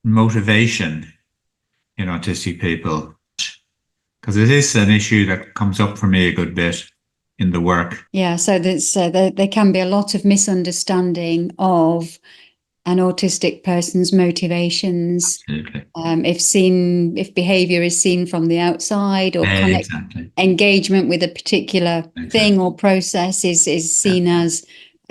motivation in autistic people, because it is an issue that comes up for me a good bit in the work. Yeah, so there can be a lot of misunderstanding of an autistic person's motivations. Absolutely. If behavior is seen from the outside, or Exactly. engagement with a particular thing or process is seen as,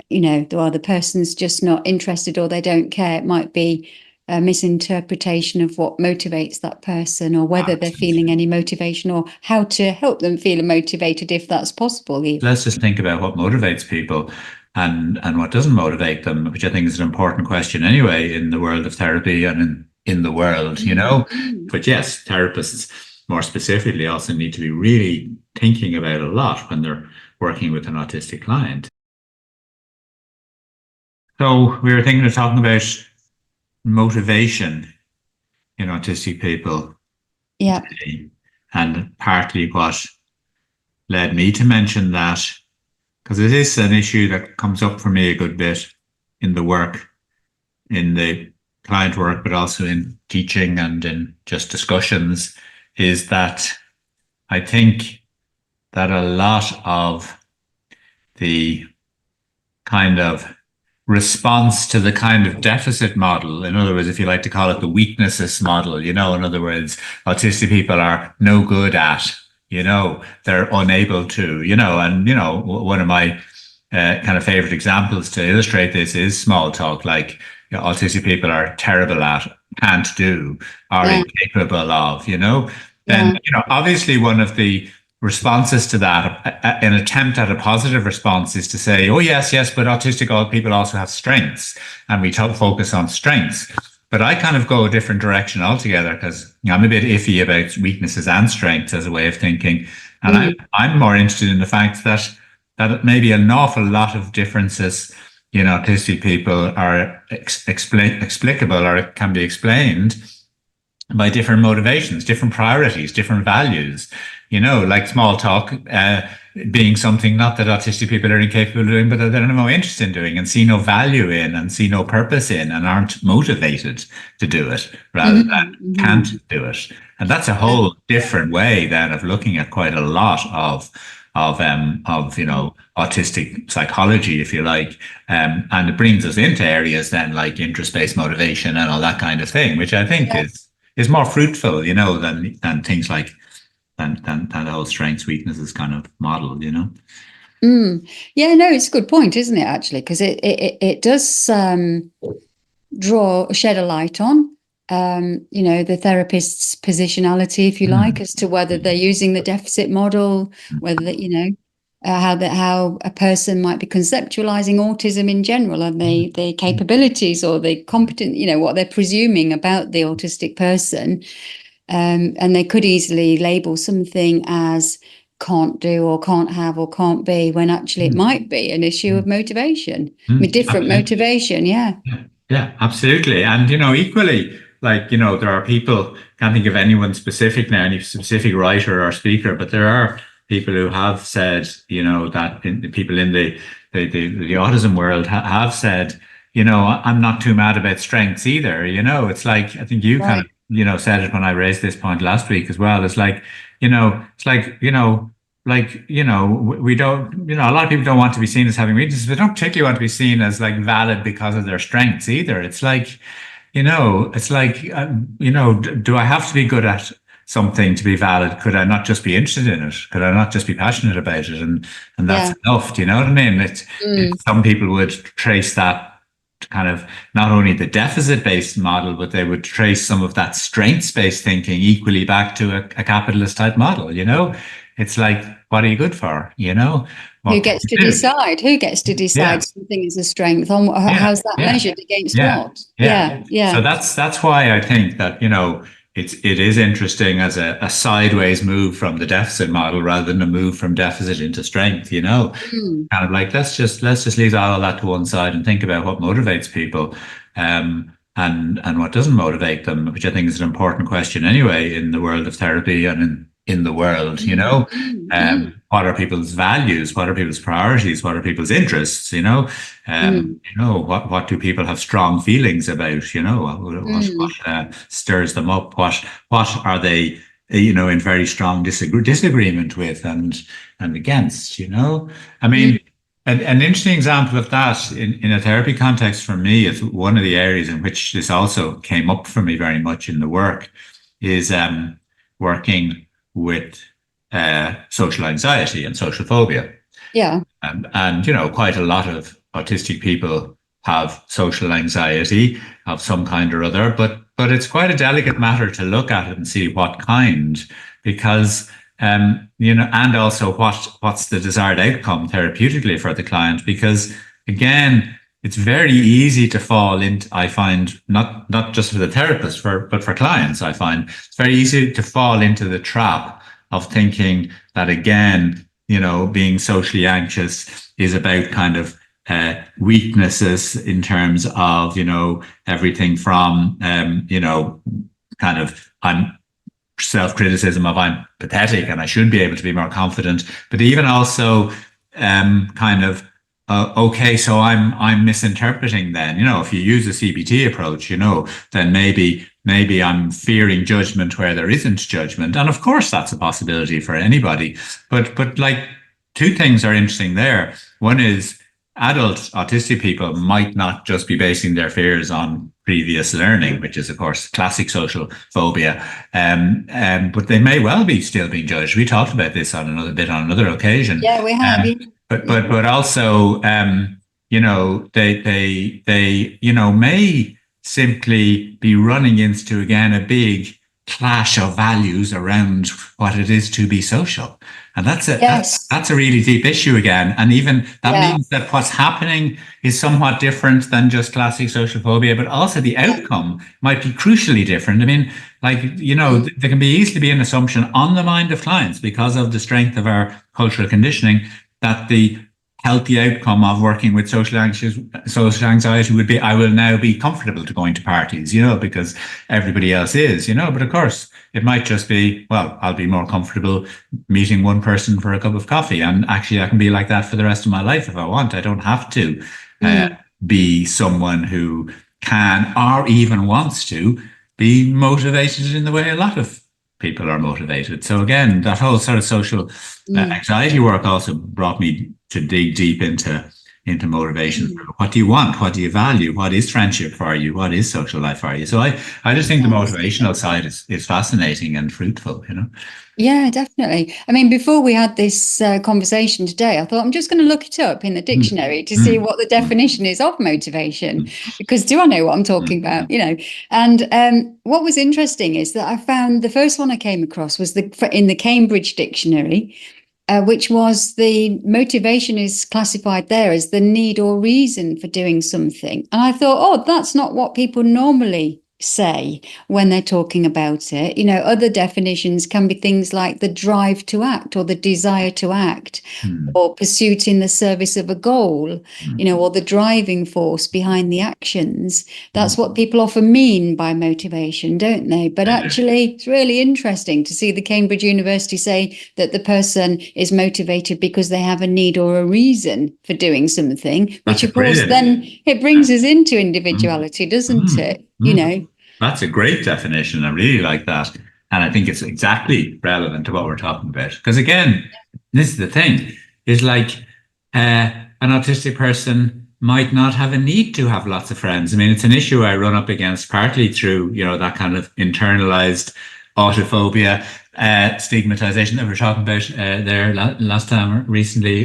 the person's just not interested or they don't care. It might be a misinterpretation of what motivates that person, or whether they're feeling any motivation, or how to help them feel motivated if that's possible. Let's just think about what motivates people and what doesn't motivate them, which I think is an important question anyway in the world of therapy and in the world, But yes, therapists more specifically also need to be really thinking about a lot when they're working with an autistic client. So we were thinking of talking about motivation in autistic people. Yeah. Today, and partly what led me to mention that, because it is an issue that comes up for me a good bit in the work, in the client work, but also in teaching and in just discussions, is that I think that a lot of the kind of response to the kind of deficit model, in other words, if you like to call it the weaknesses model, in other words, autistic people are no good at, they're unable to, and, one of my kind of favorite examples to illustrate this is small talk, like autistic people are terrible at, can't do, are incapable of, then, obviously one of the responses to that, an attempt at a positive response, is to say, oh, yes, but autistic people also have strengths, and we focus on strengths. But I kind of go a different direction altogether, because I'm a bit iffy about weaknesses and strengths as a way of thinking. And I'm more interested in the fact that maybe an awful lot of differences in autistic people are explicable, or can be explained by different motivations, different priorities, different values, like small talk being something not that autistic people are incapable of doing, but that they're no interest in doing and see no value in and see no purpose in and aren't motivated to do it, rather than can't do it. And that's a whole different way then of looking at quite a lot of autistic psychology, if you like, and it brings us into areas then like interest-based motivation and all that kind of thing, which I think is more fruitful, than things like than the whole strengths weaknesses kind of model, Yeah, no, it's a good point, isn't it? Actually, because it does shed a light on the therapist's positionality, if you like, as to whether they're using the deficit model, whether how a person might be conceptualizing autism in general, and the capabilities or the competent, what they're presuming about the autistic person. And they could easily label something as can't do or can't have or can't be, when actually it might be an issue of motivation, with different motivation. Yeah, absolutely. And equally, like, there are people, can't think of anyone specific now, any specific writer or speaker, but there are people who have said, that people in the autism world have said, I'm not too mad about strengths either. It's like, I think you kind of said it when I raised this point last week as well. It's like, we don't, a lot of people don't want to be seen as having weaknesses, but they don't particularly want to be seen as like valid because of their strengths either. It's like, it's like, do I have to be good at something to be valid? Could I not just be interested in it? Could I not just be passionate about it? And that's enough. Do you know what I mean? Some people would trace that kind of not only the deficit-based model, but they would trace some of that strengths-based thinking equally back to a capitalist type model. It's like, what are you good for? Who gets to decide? Who gets to decide something is a strength? How's that measured against what? Yeah. So that's why I think that it is interesting as a sideways move from the deficit model rather than a move from deficit into strength. Kind of like let's just leave all that to one side and think about what motivates people, and what doesn't motivate them, which I think is an important question anyway in the world of therapy and in the world, Mm, mm, what are people's values? What are people's priorities? What are people's interests? mm, What do people have strong feelings about? What mm, stirs them up? What are they, in very strong disagreement with and against? I mean, mm. an interesting example of that in a therapy context for me is one of the areas in which this also came up for me very much in the work is working with social anxiety and social phobia. Yeah. And quite a lot of autistic people have social anxiety of some kind or other, but it's quite a delicate matter to look at it and see what kind, because and also what's the desired outcome therapeutically for the client, because again, it's very easy to fall into, I find, not just for the therapist, but for clients, I find it's very easy to fall into the trap of thinking that again, being socially anxious is about kind of weaknesses in terms of, everything from, kind of I'm self-criticism of I'm pathetic and I should be able to be more confident, but even also kind of okay, so I'm misinterpreting then. If you use a CBT approach, then maybe I'm fearing judgment where there isn't judgment. And of course that's a possibility for anybody. But like two things are interesting there. One is adult autistic people might not just be basing their fears on previous learning, which is of course classic social phobia. But they may well be still being judged. We talked about this on another occasion. Yeah, we have. Um, Yeah. but also, they may simply be running into again a big clash of values around what it is to be social, and Yes. that's a really deep issue again. And even that Yeah. means that what's happening is somewhat different than just classic social phobia, but also the Yeah. outcome might be crucially different. I mean, like, Mm, there can be easily be an assumption on the mind of clients because of the strength of our cultural conditioning that the healthy outcome of working with social anxiety would be I will now be comfortable to going to parties, because everybody else is, but of course it might just be, well, I'll be more comfortable meeting one person for a cup of coffee, and actually I can be like that for the rest of my life if I want. I don't have to uh, mm, be someone who can or even wants to be motivated in the way a lot of people are motivated. So again, that whole sort of social mm, anxiety work also brought me to dig deep into motivation. mm. What do you want? What do you value? What is friendship for you? What is social life for you? So I just think the Yes. motivational side is fascinating and fruitful. Yeah, definitely. I mean, before we had this conversation today, I thought I'm just going to look it up in the Mm, dictionary to see mm, what the definition is of motivation, mm, because do I know what I'm talking mm, about? And what was interesting is that I found the first one I came across was in the Cambridge Dictionary, which was the motivation is classified there as the need or reason for doing something. And I thought, oh, that's not what people normally say when they're talking about it. Other definitions can be things like the drive to act or the desire to act mm, or pursuit in the service of a goal, mm, or the driving force behind the actions. That's mm. what people often mean by motivation, don't they? But actually, it's really interesting to see the Cambridge University say that the person is motivated because they have a need or a reason for doing something, That's which a of great course then it brings us into individuality, doesn't mm, it? mm. That's a great definition. I really like that. And I think it's exactly relevant to what we're talking about. Because again, this is the thing, is like an autistic person might not have a need to have lots of friends. I mean, it's an issue I run up against partly through, that kind of internalized autophobia, stigmatization that we were talking about there last time recently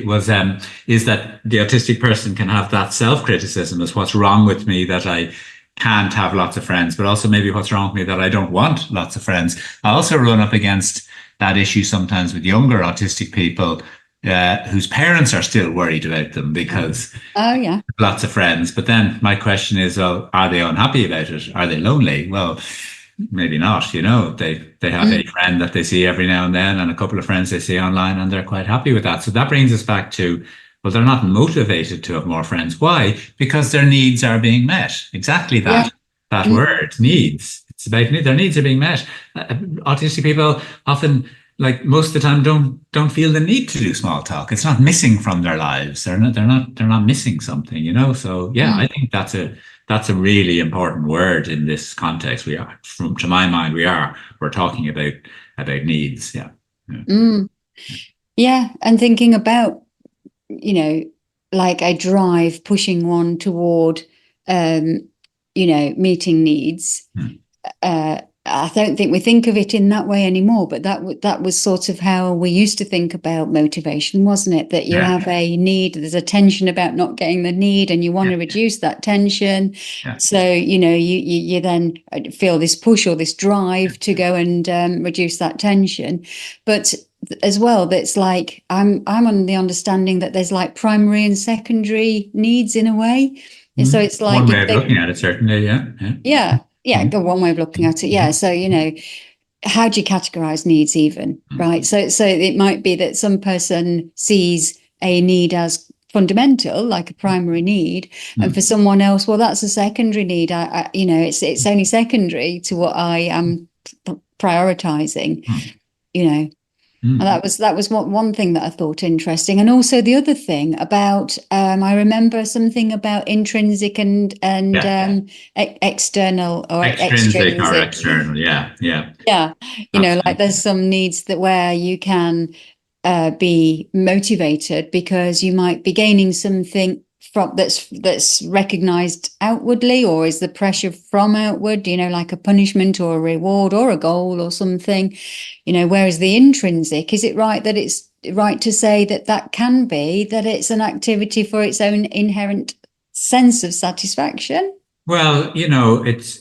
is that the autistic person can have that self-criticism as what's wrong with me that I can't have lots of friends, but also maybe what's wrong with me that I don't want lots of friends. I also run up against that issue sometimes with younger autistic people whose parents are still worried about them because Oh, yeah. lots of friends. But then my question is, well, are they unhappy about it? Are they lonely? Well, maybe not. They have a Mm, friend that they see every now and then, and a couple of friends they see online, and they're quite happy with that. So that brings us back to, well, they're not motivated to have more friends. Why? Because their needs are being met. Exactly yeah. that Mm, word, needs. It's about their needs are being met. Autistic people often like most of the time don't feel the need to do small talk. It's not missing from their lives. They're not missing something, you know. So yeah, I Mm, think that's a really important word in this context. We are, from to my mind, we're talking about needs. Yeah. Yeah. mm. Yeah, and thinking about, you know, like a drive pushing one toward, um, meeting needs. Hmm. I don't think we think of it in that way anymore, but that was sort of how we used to think about motivation, wasn't it? That you Yeah. have a need, there's a tension about not getting the need, and you want Yeah. to reduce that tension. Yeah. So you then feel this push or this drive to go and reduce that tension, but as well, that's like I'm on the understanding that there's like primary and secondary needs in a way. And so Hmm. it's One like way if of they, looking at it, certainly. Yeah. Yeah. yeah, Hmm. go one way of looking at it. Yeah. So, how do you categorize needs even? Hmm. Right. So it might be that some person sees a need as fundamental, like a primary need, and Hmm. for someone else, well, that's a secondary need. It's only secondary to what I am prioritizing, Hmm. you know. And Hmm. that was one thing that I thought interesting, and also the other thing about I remember something about intrinsic and Yeah. external or Extrinsic or extrinsic. external. Yeah. Yeah. Yeah, like Absolutely. there's some needs that where you can be motivated because you might be gaining something from that's recognized outwardly, or is the pressure from outward, like a punishment or a reward or a goal or something, whereas the intrinsic, is it right that it's right to say that that can be that it's an activity for its own inherent sense of satisfaction? Well, it's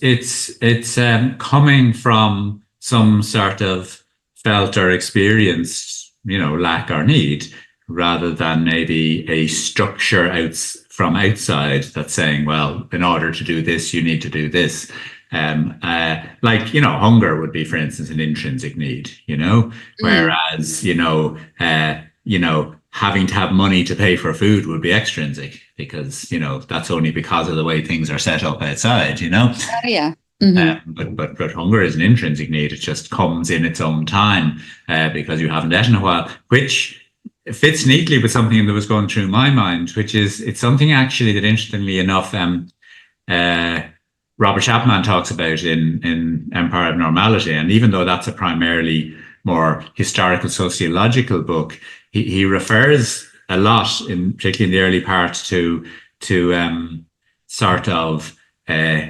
coming from some sort of felt or experienced, lack or need, rather than maybe a structure from outside that's saying, well, in order to do this, you need to do this. Like, hunger would be, for instance, an intrinsic need, Mm, whereas, having to have money to pay for food would be extrinsic because, that's only because of the way things are set up outside. oh yeah. Hmm. But hunger is an intrinsic need. It just comes in its own time because you haven't eaten a while, which fits neatly with something that was going through my mind, which is it's something actually that, interestingly enough, uh, Robert Chapman talks about in Empire of Normality. And even though that's a primarily more historical sociological book, he refers a lot, particularly in the early part, to sort of uh,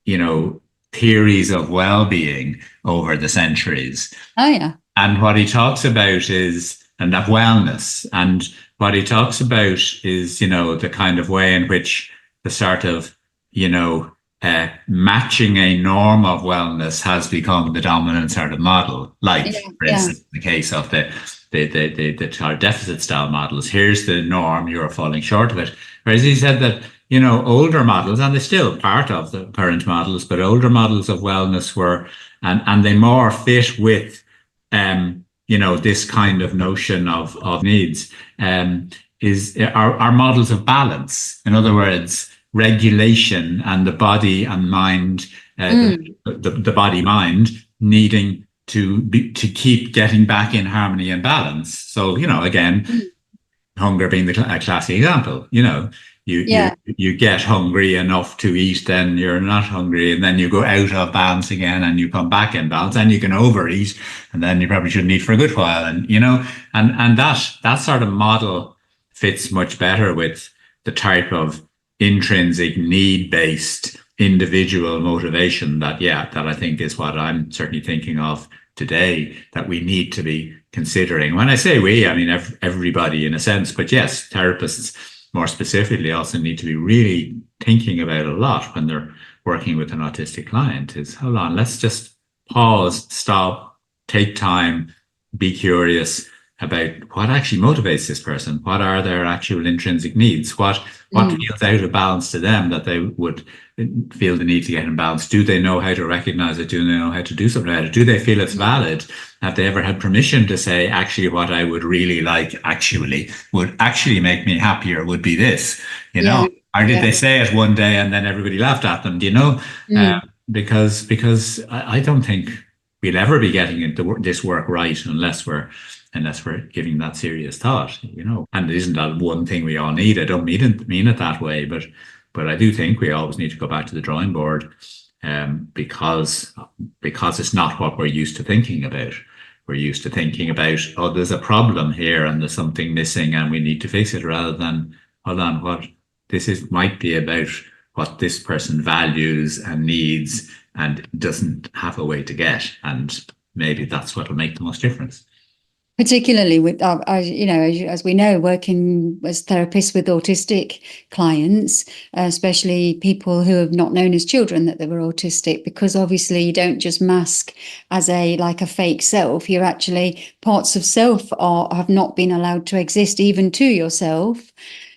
you know theories of well-being over the centuries. Oh yeah. And what he talks about is, and of wellness. And what he talks about is, the kind of way in which the sort of, matching a norm of wellness has become the dominant sort of model. Like, Yeah, for yeah. instance, the case of the child deficit style models. Here's the norm, you're falling short of it. Whereas he said that, older models, and they're still part of the current models, but older models of wellness were, and they more fit with this kind of notion of needs, are models of balance. In other words, regulation and the body and mind, Mm, the body mind needing to keep getting back in harmony and balance. So, again, mm. hunger being a classic example. You Yeah. get hungry enough to eat, then you're not hungry, and then you go out of balance again, and you come back in balance, and you can overeat, and then you probably shouldn't eat for a good while, and that sort of model fits much better with the type of intrinsic need-based individual motivation that I think is what I'm certainly thinking of today, that we need to be considering. When I say we, I mean everybody in a sense, but yes, therapists more specifically also need to be really thinking about a lot when they're working with an autistic client is, hold on, let's just pause, stop, take time, be curious about what actually motivates this person. What are their actual intrinsic needs? What Mm, feels out of balance to them that they would feel the need to get in balance? Do they know how to recognize it? Do they know how to do something about it? Do they feel it's mm. valid? Have they ever had permission to say, actually, what I would really like actually would actually make me happier would be this, you know? Yeah. Or did Yeah. they say it one day and then everybody laughed at them? Do you know? Uh, Mm, because I don't think we'll ever be getting this work right unless we're giving that serious thought, And isn't that one thing we all need? I don't mean it that way, but I do think we always need to go back to the drawing board, because it's not what we're used to thinking about. We're used to thinking about, oh, there's a problem here and there's something missing and we need to fix it, rather than, hold on, what this is might be about what this person values and needs and doesn't have a way to get. And maybe that's what will make the most difference. Particularly with, as we know, working as therapists with autistic clients, especially people who have not known as children that they were autistic, because obviously you don't just mask as a fake self. You're actually, parts of self have not been allowed to exist even to yourself.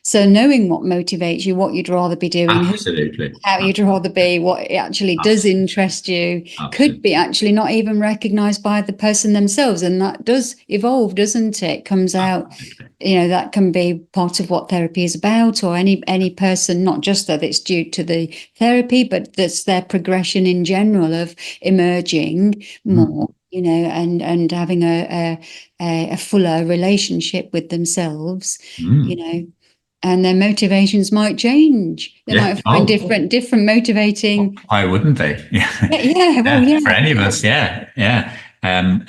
So knowing what motivates you, what you'd rather be doing, Absolutely. how you'd rather be, what actually does interest you, could be actually not even recognized by the person themselves. And that does evolve, doesn't it? Comes out, that can be part of what therapy is about, or any person, not just that it's due to the therapy, but that's their progression in general of emerging more, and having a fuller relationship with themselves, and their motivations might change. They might find different motivating. Why wouldn't they? For any of us, and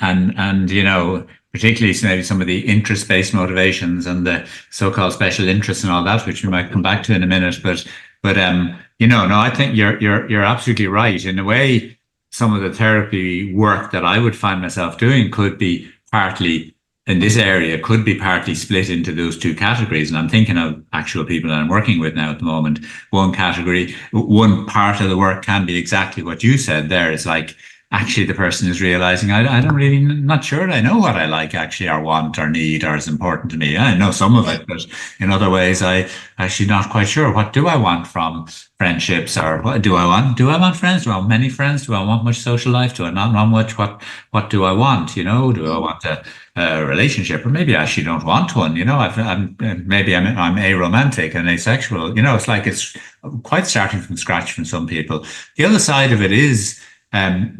particularly maybe some of the interest-based motivations and the so-called special interests and all that, which we might come back to in a minute. But no, I think you're absolutely right. In a way, some of the therapy work that I would find myself doing could be partly in this area, could be partly split into those two categories. And I'm thinking of actual people that I'm working with now at the moment. One category, one part of the work can be exactly what you said there. It's like, actually the person is realizing, I don't really, not sure I know what I like actually, or want, or need, or is important to me. I know some of it, but in other ways, I actually not quite sure. What do I want from friendships, or what do I want? Do I want friends? Do I want many friends? Do I want much social life? Do I not want much? What do I want? Do I want a relationship, or maybe I actually don't want one? Maybe I'm aromantic and asexual. It's like it's quite starting from scratch from some people. The other side of it is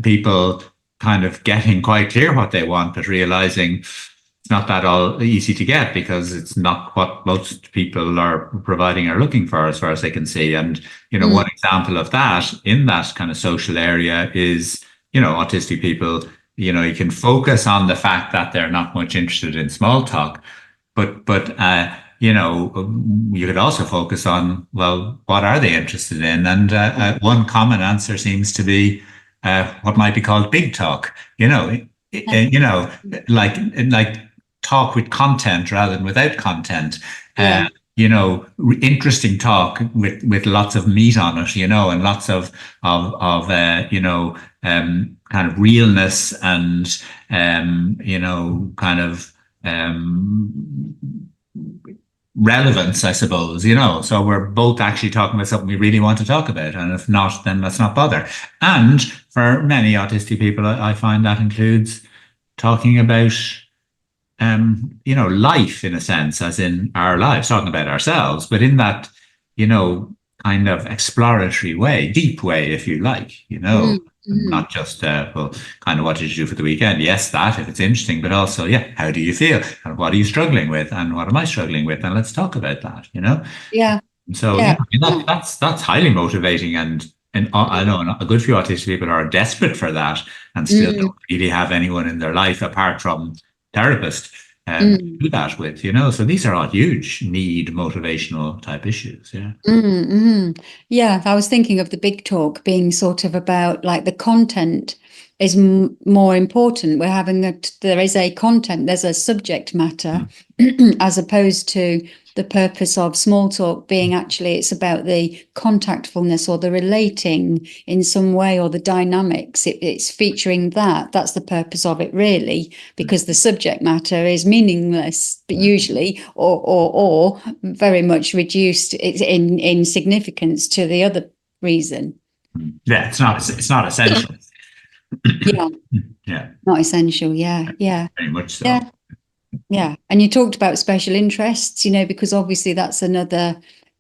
people kind of getting quite clear what they want, but realizing it's not that all easy to get, because it's not what most people are providing or looking for, as far as they can see. And one example of that in that kind of social area is autistic people. You can focus on the fact that they're not much interested in small talk, but you could also focus on, well, what are they interested in? And one common answer seems to be what might be called big talk. Like talk with content rather than without content. Interesting talk with lots of meat on it, and lots of kind of realness and kind of relevance, I suppose, so we're both actually talking about something we really want to talk about. And if not, then let's not bother. And for many autistic people, I find that includes talking about, life in a sense, as in our lives, talking about ourselves, but in that, kind of exploratory way, deep way, if you like, not just, well, kind of what did you do for the weekend? Yes, that, if it's interesting, but also, how do you feel? And what are you struggling with? And what am I struggling with? And let's talk about that, Yeah. So that's highly motivating. And I know a good few autistic people are desperate for that and still don't really have anyone in their life apart from therapist to do that with, So these are all huge need motivational type issues. Yeah, I was thinking of the big talk being sort of about like the content is more important. There is a content, there's a subject matter, as opposed to the purpose of small talk being actually, it's about the contactfulness or the relating in some way, or the dynamics. It's featuring that. That's the purpose of it, really, because the subject matter is meaningless, but usually, or very much reduced in significance to the other reason. Yeah, it's not essential. Not essential. Very much so. Yeah. And you talked about special interests, because obviously that's another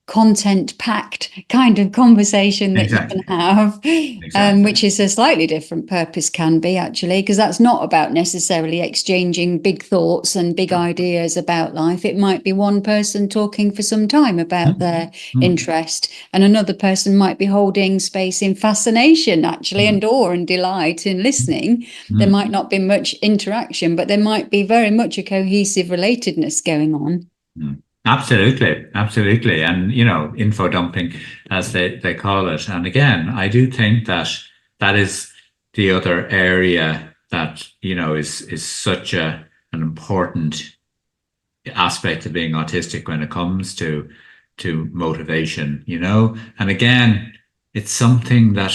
content-packed kind of conversation that Exactly. you can have, Exactly. which is a slightly different purpose can be actually, because that's not about necessarily exchanging big thoughts and big ideas about life. It might be one person talking for some time about their interest, and another person might be holding space in fascination, actually, and awe and delight in listening. There might not be much interaction, but there might be very much a cohesive relatedness going on. Absolutely, absolutely. And, info dumping, as they call it. And again, I do think that that is the other area that, is such an important aspect of being autistic when it comes to motivation, And again, it's something that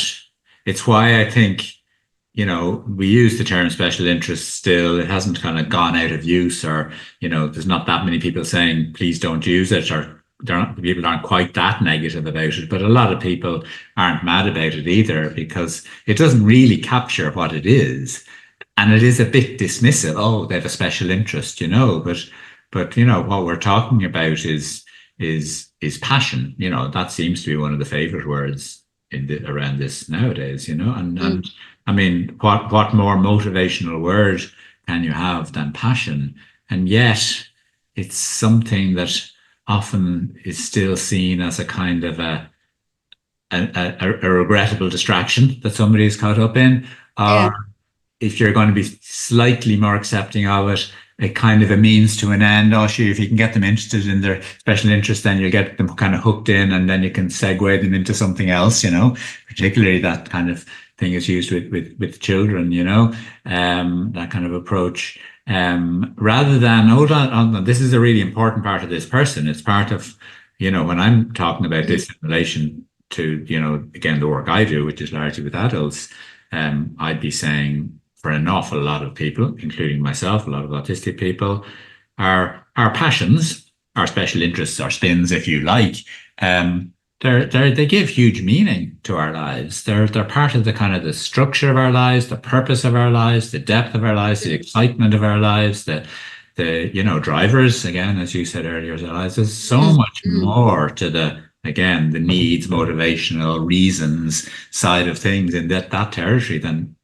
it's why I think we use the term special interest still. It hasn't kind of gone out of use, or, there's not that many people saying, please don't use it, or people aren't quite that negative about it. But a lot of people aren't mad about it either, because it doesn't really capture what it is. And it is a bit dismissive. Oh, they have a special interest, but what we're talking about is passion. That seems to be one of the favorite words around this nowadays, and I mean, what more motivational word can you have than passion? And yet, it's something that often is still seen as a kind of a regrettable distraction that somebody is caught up in, Yeah. or if you're going to be slightly more accepting of it, a kind of a means to an end. Oh, sure, if you can get them interested in their special interest, then you'll get them kind of hooked in, and then you can segue them into something else, particularly that kind of thing is used with children, that kind of approach. Rather than, hold on, this is a really important part of this person. It's part of, when I'm talking about this in relation to, again, the work I do, which is largely with adults, I'd be saying, for an awful lot of people, including myself, a lot of autistic people, our passions, our special interests, our spins, if you like, they give huge meaning to our lives. They're part of the kind of the structure of our lives, the purpose of our lives, the depth of our lives, the excitement of our lives, the drivers, again, as you said earlier, our lives. There's so much more to the needs, motivational reasons side of things in that territory than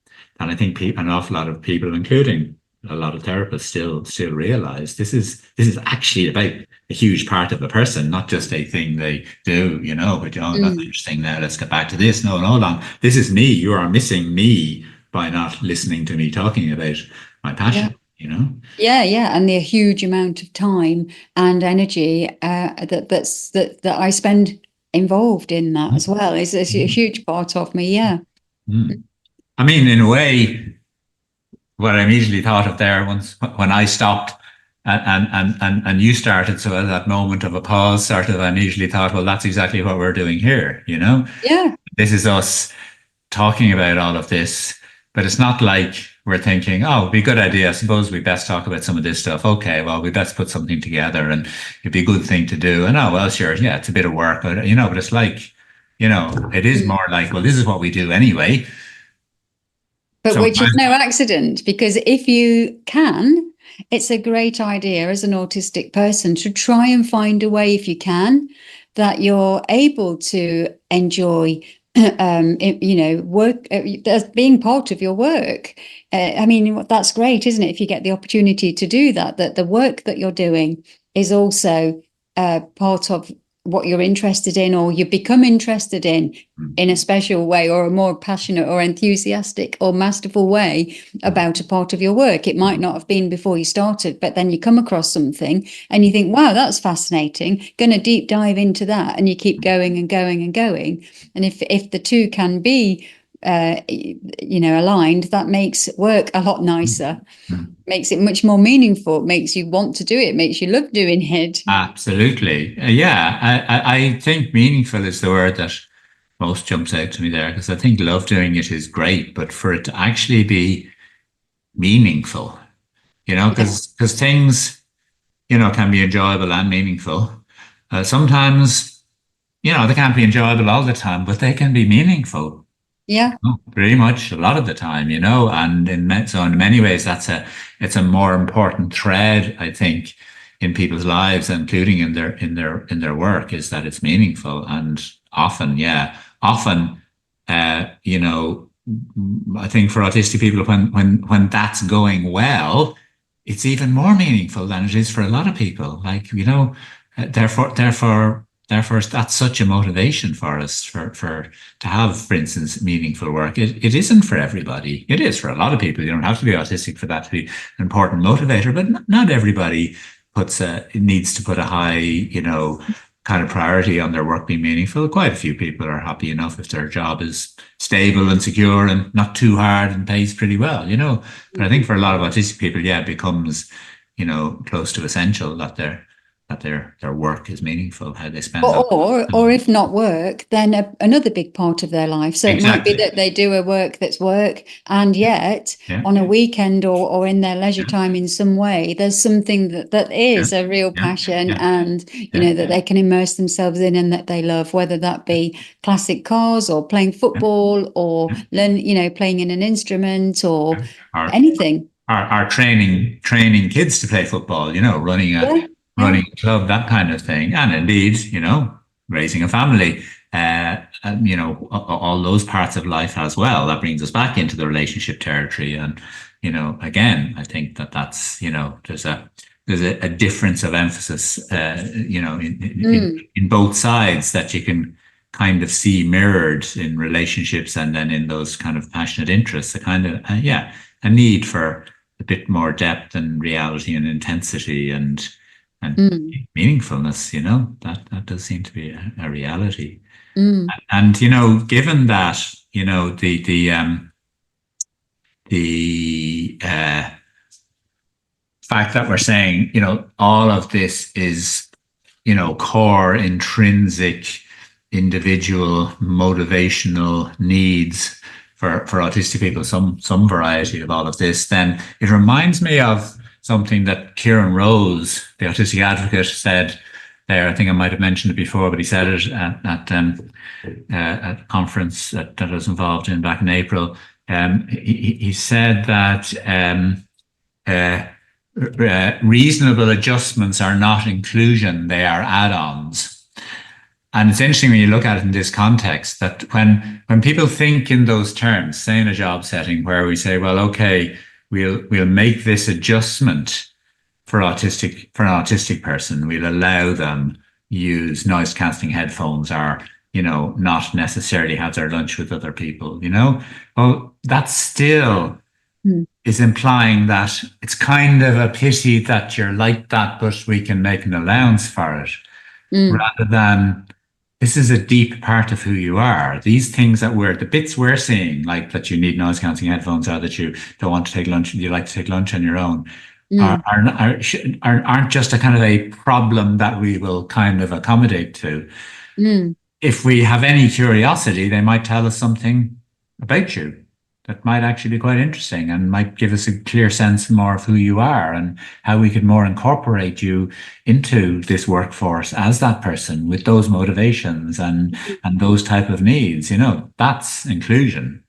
I think an awful lot of people, including a lot of therapists, still realize this is actually about a huge part of a person, not just a thing they do, but that's interesting. Now let's get back to this. No, hold on. This is me. You are missing me by not listening to me talking about my passion, Yeah, and the huge amount of time and energy that I spend involved in that as well is a huge part of me. Yeah. I mean, in a way, what I immediately thought of there once when I stopped and you started, so at that moment of a pause, sort of, I immediately thought, well, that's exactly what we're doing here. Yeah. This is us talking about all of this, but it's not like we're thinking, oh, it'd be a good idea. I suppose we best talk about some of this stuff. Okay, well, we best put something together, and it'd be a good thing to do. And oh, well, sure, yeah, it's a bit of work, but but it's like, it is more like, well, this is what we do anyway. But So which is no accident, because if you can, it's a great idea as an autistic person to try and find a way, if you can, that you're able to enjoy work as being part of your work. I mean, that's great, isn't it? If you get the opportunity to do that the work that you're doing is also part of what you're interested in, or you become interested in a special way, or a more passionate or enthusiastic or masterful way about a part of your work. It might not have been before you started, but then you come across something and you think, wow, that's fascinating, going to deep dive into that, and you keep going and going and going. And if the two can be aligned, that makes work a lot nicer, makes it much more meaningful, makes you want to do it, makes you love doing it. Absolutely. Yeah, I think meaningful is the word that most jumps out to me there, because I think love doing it is great, but for it to actually be meaningful, because things, can be enjoyable and meaningful. Sometimes, they can't be enjoyable all the time, but they can be meaningful. Yeah. Pretty much a lot of the time, and so in many ways, it's a more important thread, I think, in people's lives, including in their work, is that it's meaningful. And often, you know, I think for autistic people, when that's going well, it's even more meaningful than it is for a lot of people. Like, you know, therefore, that's such a motivation for us for to have, for instance, meaningful work. It isn't for everybody. It is for a lot of people. You don't have to be autistic for that to be an important motivator, but not everybody needs to put a high, you know, kind of priority on their work being meaningful. Quite a few people are happy enough if their job is stable and secure and not too hard and pays pretty well, you know. But I think for a lot of autistic people, yeah, it becomes, you know, close to essential that their work is meaningful, how they spend that. Or if not work, then another big part of their life. So it might be that they do a work that's work, and yet on a weekend or in their leisure time in some way, there's something that is a real passion, and you know that they can immerse themselves in and that they love, whether that be classic cars or playing football or playing in an instrument or anything. Are training kids to play football, you know, running a club, that kind of thing. And indeed, you know, raising a family, you know, all those parts of life as well. That brings us back into the relationship territory. And, you know, again, I think that's, you know, there's a difference of emphasis, you know, in both sides that you can kind of see mirrored in relationships and then in those kind of passionate interests, a kind of, a need for a bit more depth and reality and intensity and meaningfulness, you know, that does seem to be a reality. And, you know, given that, you know, the fact that we're saying, you know, all of this is, you know, core, intrinsic, individual, motivational needs for autistic people, some variety of all of this, then it reminds me of something that Kieran Rose, the autistic advocate, said there. I think I might have mentioned it before, but he said it at a conference that I was involved in back in April. He said that reasonable adjustments are not inclusion, they are add-ons. And it's interesting when you look at it in this context that when people think in those terms, say in a job setting where we say, well, okay, we'll make this adjustment for an autistic person. We'll allow them use noise cancelling headphones or, you know, not necessarily have their lunch with other people, you know? Well, that still is implying that it's kind of a pity that you're like that, but we can make an allowance for it, rather than this is a deep part of who you are. These things the bits we're seeing, like that you need noise cancelling headphones or that you don't want to take lunch, you like to take lunch on your own, aren't just a kind of a problem that we will kind of accommodate to. If we have any curiosity, they might tell us something about you that might actually be quite interesting and might give us a clear sense more of who you are and how we could more incorporate you into this workforce as that person with those motivations and those type of needs. You know, that's inclusion.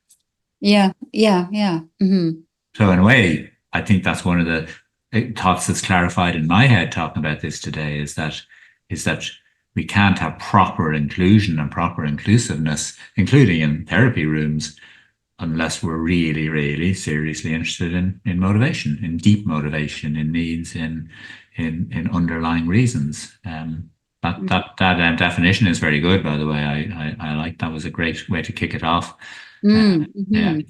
Yeah. So in a way, I think that's one of the thoughts that's clarified in my head talking about this today is that we can't have proper inclusion and proper inclusiveness, including in therapy rooms, unless we're really, really seriously interested in motivation, in deep motivation, in needs, in underlying reasons. That definition is very good, by the way. I like that. Was a great way to kick it off. Yeah,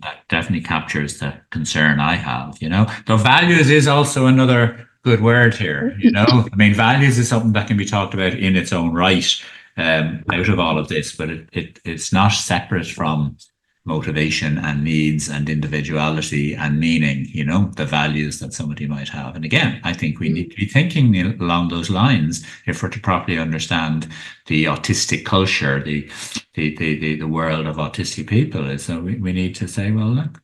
that definitely captures the concern I have, you know. Though values is also another good word here, you know. I mean, values is something that can be talked about in its own right, out of all of this, but it's not separate from motivation and needs and individuality and meaning, you know, the values that somebody might have. And again, I think we need to be thinking along those lines if we're to properly understand the autistic culture, the world of autistic people. Is so we need to say, well, look,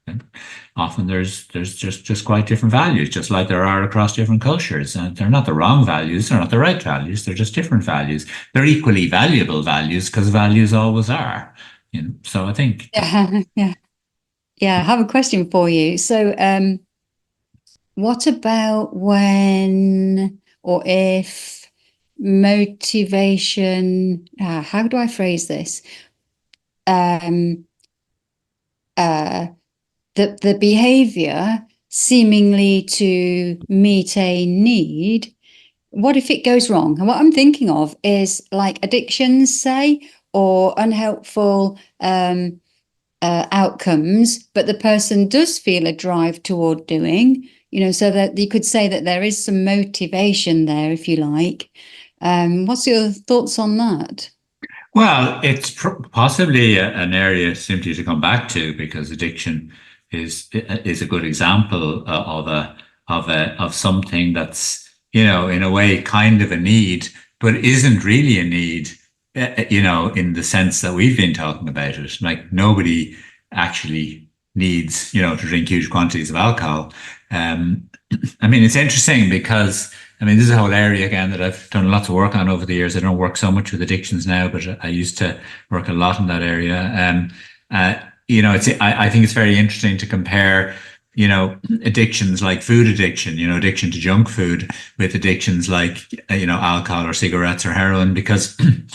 often there's just quite different values, just like there are across different cultures. And they're not the wrong values, they're not the right values, they're just different values. They're equally valuable values because values always are. You know, so I think yeah. I have a question for you. So what about when or if motivation, how do I phrase this? The behavior seemingly to meet a need, what if it goes wrong? And what I'm thinking of is like addictions, say, or unhelpful outcomes, but the person does feel a drive toward doing, so that you could say that there is some motivation there, if you like. What's your thoughts on that? Well, it's possibly an area simply to come back to, because addiction is a good example of something that's, in a way kind of a need, but isn't really a need, in the sense that we've been talking about it. Like nobody actually needs, to drink huge quantities of alcohol. I mean, it's interesting because, this is a whole area again that I've done lots of work on over the years. I don't work so much with addictions now, but I used to work a lot in that area. I think it's very interesting to compare, addictions like food addiction, addiction to junk food, with addictions like, alcohol or cigarettes or heroin, because food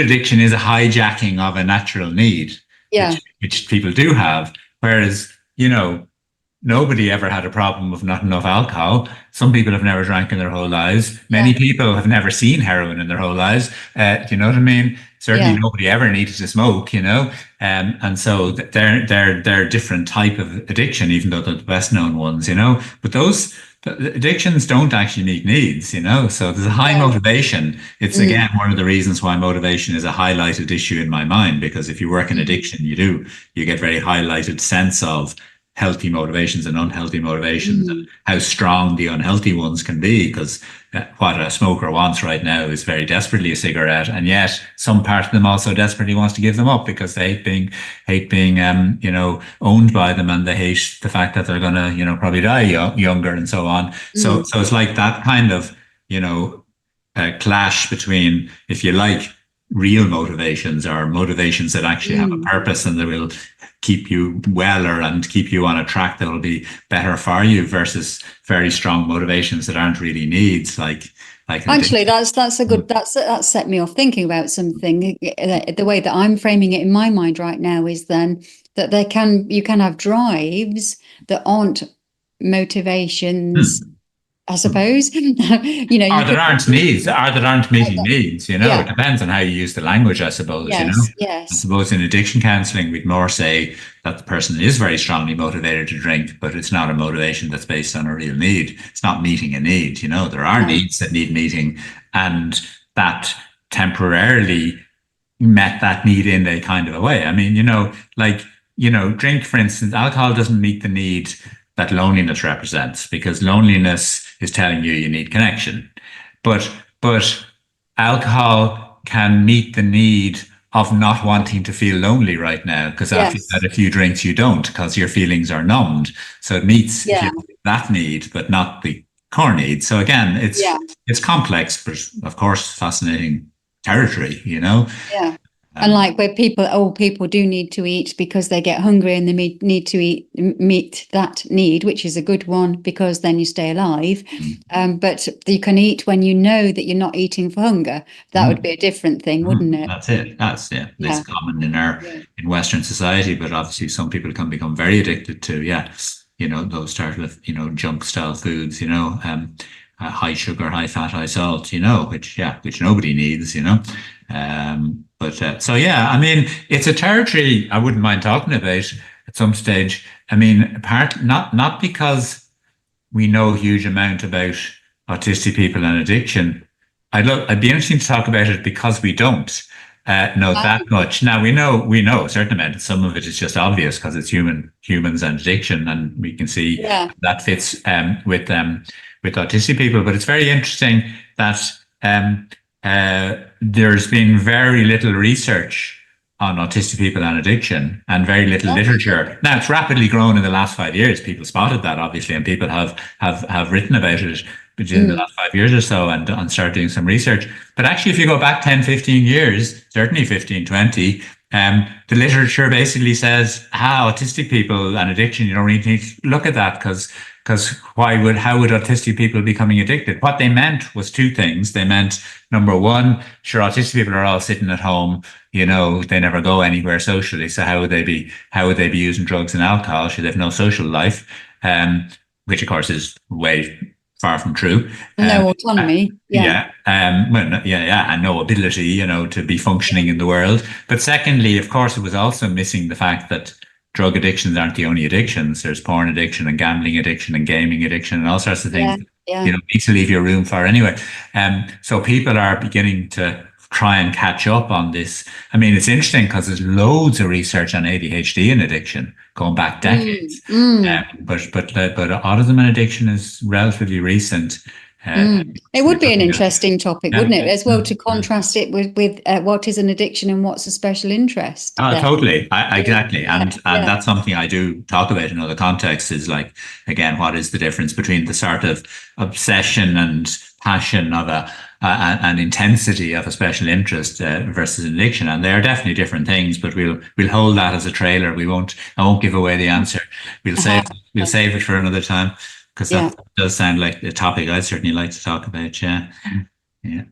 addiction is a hijacking of a natural need, Yeah, which people do have, whereas, nobody ever had a problem with not enough alcohol. Some people have never drank in their whole lives. Many people have never seen heroin in their whole lives. Do you know what I mean? Certainly, nobody ever needed to smoke. And so they're a different type of addiction, even though they're the best known ones. But those addictions don't actually meet needs. So there's a high motivation. It's again one of the reasons why motivation is a highlighted issue in my mind, because if you work in addiction, you get very highlighted sense of healthy motivations and unhealthy motivations, and how strong the unhealthy ones can be, because what a smoker wants right now is very desperately a cigarette, and yet some part of them also desperately wants to give them up because they hate being owned by them, and they hate the fact that they're gonna probably die younger and so on. So it's like that kind of clash between, if you like, real motivations, or motivations that actually have a purpose and that will keep you weller and keep you on a track that will be better for you, versus very strong motivations that aren't really needs, like actually, that's a good, that set me off thinking about something. The way that I'm framing it in my mind right now is then that you can have drives that aren't motivations, I suppose. Or that aren't needs, or that aren't meeting needs. It depends on how you use the language, I suppose. Yes, I suppose in addiction counselling, we'd more say that the person is very strongly motivated to drink, but it's not a motivation that's based on a real need. It's not meeting a need. There are needs that need meeting, and that temporarily met that need in a kind of a way. I mean, drink, for instance, alcohol doesn't meet the need that loneliness represents, because loneliness is telling you need connection. But alcohol can meet the need of not wanting to feel lonely right now, because after you've had a few drinks, you don't, because your feelings are numbed. So it meets that need, but not the core need. So again, it's complex, but of course, fascinating territory, Yeah. And like where people do need to eat because they get hungry, and they need to meet that need, which is a good one, because then you stay alive. But you can eat when you know that you're not eating for hunger. That would be a different thing, wouldn't it? That's it. It's common in Western society, but obviously some people can become very addicted to, those start with, junk style foods, high sugar, high fat, high salt, which nobody needs, it's a territory I wouldn't mind talking about at some stage. Not because we know a huge amount about autistic people and addiction. I'd be interesting to talk about it because we don't know that much. Now we know a certain amount. Some of it is just obvious because it's humans and addiction, and we can see that fits with autistic people. But it's very interesting that there's been very little research on autistic people and addiction, and very little literature. Now it's rapidly grown in the last 5 years. People spotted that, obviously, and people have written about it in the last 5 years or so, and started doing some research. But actually, if you go back 10, 15 years, certainly 15, 20, the literature basically says, autistic people and addiction, you don't really need to look at that, because because how would autistic people becoming addicted? What they meant was two things. They meant, number one, sure, autistic people are all sitting at home, they never go anywhere socially. So how would they be using drugs and alcohol? Should they have no social life? Which of course is way far from true. No autonomy. Yeah. Yeah, well, yeah, and no ability, to be functioning in the world. But secondly, of course, it was also missing the fact that drug addictions aren't the only addictions. There's porn addiction and gambling addiction and gaming addiction and all sorts of things Yeah. that, Yeah. need to leave your room for anyway. So people are beginning to try and catch up on this. I mean, it's interesting because there's loads of research on ADHD and addiction going back decades. But autism and addiction is relatively recent. It So we're would be an looking at, interesting topic, yeah, wouldn't it? As well, to contrast it with what is an addiction and what's a special interest oh, there. totally. Exactly. Yeah. And that's something I do talk about in other contexts is like, again, what is the difference between the sort of obsession and passion of an intensity of a special interest versus an addiction? And they are definitely different things, but we'll hold that as a trailer. I won't give away the answer. We'll save it for another time because Yeah. that does sound like a topic I'd certainly like to talk about. Yeah. Yeah.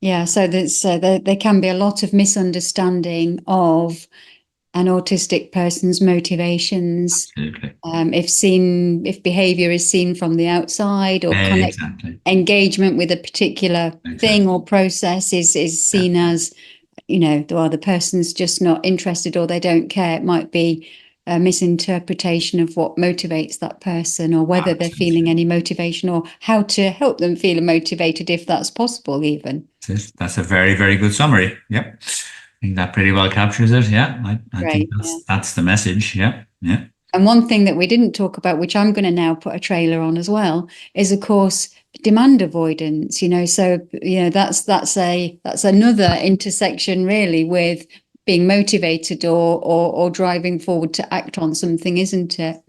Yeah, so there can be a lot of misunderstanding of an autistic person's motivations. Absolutely. If behavior is seen from the outside, or Exactly. engagement with a particular thing or process is seen as, the person's just not interested or they don't care. It might be a misinterpretation of what motivates that person, or whether they're feeling any motivation, or how to help them feel motivated, if that's possible even. That's a very, very good summary. Yep. I think that pretty well captures it. Yeah. I think that's the message. Yeah. Yeah. And one thing that we didn't talk about, which I'm going to now put a trailer on as well, is of course demand avoidance. So that's another intersection really with being motivated or driving forward to act on something, isn't it?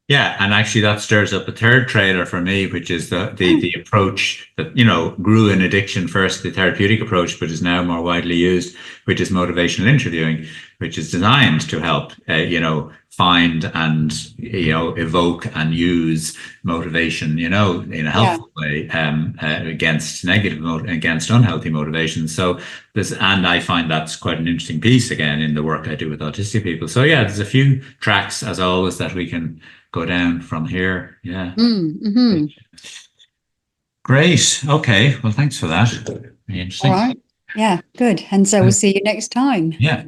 Yeah, and actually that stirs up a third trailer for me, which is the approach that, grew in addiction first, the therapeutic approach, but is now more widely used, which is motivational interviewing, which is designed to help, find and, evoke and use motivation, in a helpful way, against against unhealthy motivations. So and I find that's quite an interesting piece again in the work I do with autistic people. So yeah, there's a few tracks as always that we can go down from here. Yeah. Great. Okay. Well, thanks for that. Very interesting. All right. Yeah, good. And so we'll see you next time. Yeah.